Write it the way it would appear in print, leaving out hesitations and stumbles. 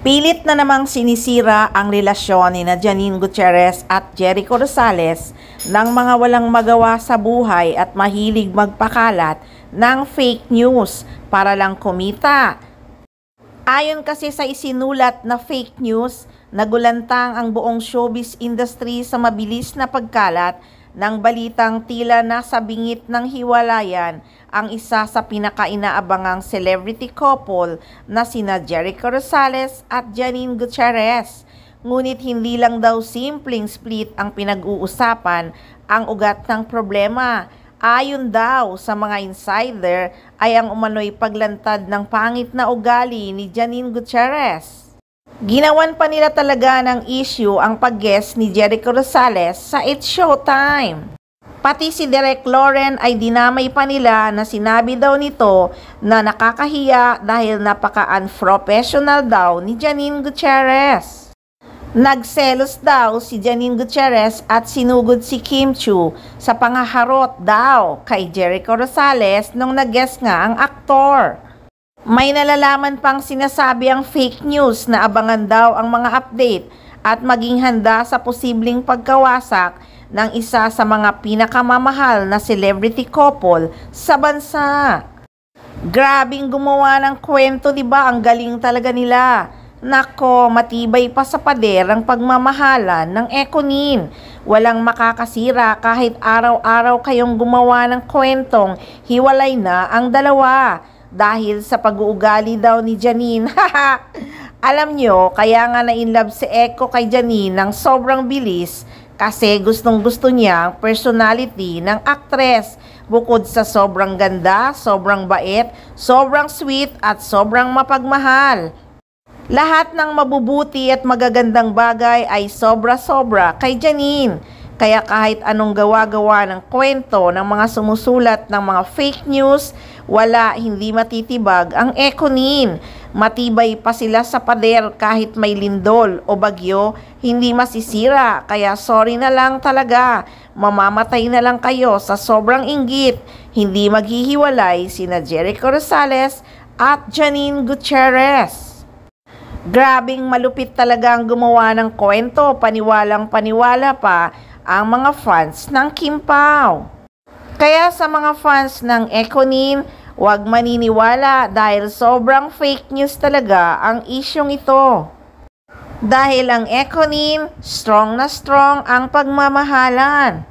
Pilit na namang sinisira ang relasyon ni Janine Gutierrez at Jericho Rosales ng mga walang magawa sa buhay at mahilig magpakalat ng fake news para lang kumita. Ayon kasi sa isinulat na fake news, nagulantang ang buong showbiz industry sa mabilis na pagkalat ng balitang tila nasa bingit ng hiwalayan ang isa sa pinakainaabangang celebrity couple na sina Jericho Rosales at Janine Gutierrez. Ngunit hindi lang daw simpleng split ang pinag-uusapan ang ugat ng problema. Ayon daw sa mga insider ay ang umano'y paglantad ng pangit na ugali ni Janine Gutierrez. Ginawan pa nila talaga ng issue ang pag-guest ni Jericho Rosales sa It's Showtime. Pati si Direk Lauren ay dinamay pa nila na sinabi daw nito na nakakahiya dahil napaka-unprofessional daw ni Janine Gutierrez. Nagselos daw si Janine Gutierrez at sinugod si Kim Chiu sa pangaharot daw kay Jericho Rosales nung nag-guest nga ang aktor. May nalalaman pang sinasabi ang fake news na abangan daw ang mga update at maging handa sa posibleng pagkawasak ng isa sa mga pinakamamahal na celebrity couple sa bansa. Grabing gumawa ng kwento, diba? Ang galing talaga nila. Nako, matibay pa sa pader ang pagmamahalan ng Econin. Walang makakasira kahit araw-araw kayong gumawa ng kwentong hiwalay na ang dalawa. Dahil sa pag-uugali daw ni Janine. Alam nyo, kaya nga na-inlove si Eco kay Janine ng sobrang bilis kasi gustong-gusto niya ang personality ng aktres. Bukod sa sobrang ganda, sobrang bait, sobrang sweet at sobrang mapagmahal. Lahat ng mabubuti at magagandang bagay ay sobra-sobra kay Janine. Kaya kahit anong gawa-gawa ng kwento ng mga sumusulat ng mga fake news, hindi matitibag ang Econin. Matibay pa sila sa pader kahit may lindol o bagyo, hindi masisira. Kaya sorry na lang talaga, mamamatay na lang kayo sa sobrang inggit. Hindi maghihiwalay sina Jericho Rosales at Janine Gutierrez. Grabing malupit talaga ang gumawa ng kwento, paniwalang paniwala pa ang mga fans ng Kim Pao. Kaya sa mga fans ng Econin, huwag maniniwala dahil sobrang fake news talaga ang isyong ito. Dahil ang Econin, strong na strong ang pagmamahalan.